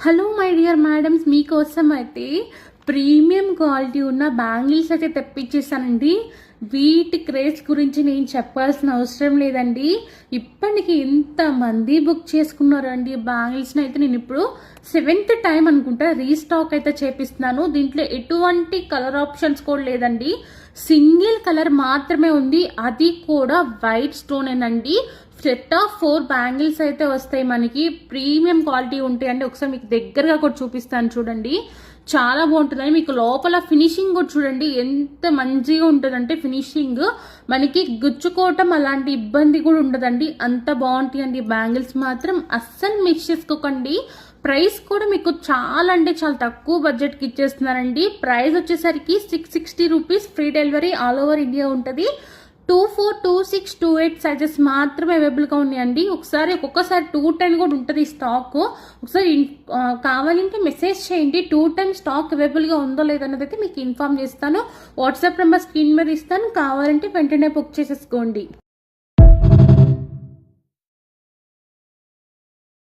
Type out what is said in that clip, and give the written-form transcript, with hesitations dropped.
Hello my dear madams, మీకోసం అయితే premium quality ఉన్న బ్యాంగిల్స్ అయితే తెప్పించేసానండి. వీటి క్రేజ్ గురించి నేను చెప్పాల్సిన అవసరం లేదండి. ఇప్పటికి ఎంతమంది బుక్ చేసుకున్నారండి బ్యాంగిల్స్ని. అయితే నేను ఇప్పుడు 7th టైం అనుకుంటా రీస్టాక్ అయితే చేపిస్తున్నాను. దీంట్లో ఎటువంటి కలర్ ఆప్షన్స్ కూడా లేదండి, సింగిల్ కలర్ మాత్రమే ఉంది, అది కూడా వైట్ స్టోనేనండి. సెట్ ఆఫ్ 4 బ్యాంగిల్స్ అయితే వస్తాయి మనకి. ప్రీమియం క్వాలిటీ ఉంటాయండి. ఒకసారి మీకు దగ్గరగా కూడా చూపిస్తాను చూడండి, చాలా బాగుంటుందని. మీకు లోపల ఫినిషింగ్ కూడా చూడండి ఎంత మంచిగా ఉంటుందంటే ఫినిషింగ్ మనకి గుచ్చుకోవటం అలాంటి ఇబ్బంది కూడా ఉండదండి, అంత బాగుంటాయండి బ్యాంగిల్స్ మాత్రం. అస్సలు మిస్ చేసుకోకండి. ప్రైస్ కూడా మీకు చాలా అంటే చాలా తక్కువ బడ్జెట్కి ఇచ్చేస్తున్నారండి. ప్రైస్ వచ్చేసరికి 660 rupees, free delivery all over India ఉంటుంది. 24, 26, 28 సైజెస్ మాత్రమే అవైలబుల్గా ఉన్నాయండి. ఒక్కొక్కసారి 210 కూడా ఉంటుంది స్టాక్. ఒకసారి కావాలంటే మెసేజ్ చేయండి, 210 స్టాక్ అవైలబుల్గా ఉందో లేదన్నది అయితే మీకు ఇన్ఫార్మ్ చేస్తాను. వాట్సాప్ నెంబర్ స్క్రీన్ మీద ఇస్తాను, కావాలంటే వెంటనే బుక్ చేసేసుకోండి.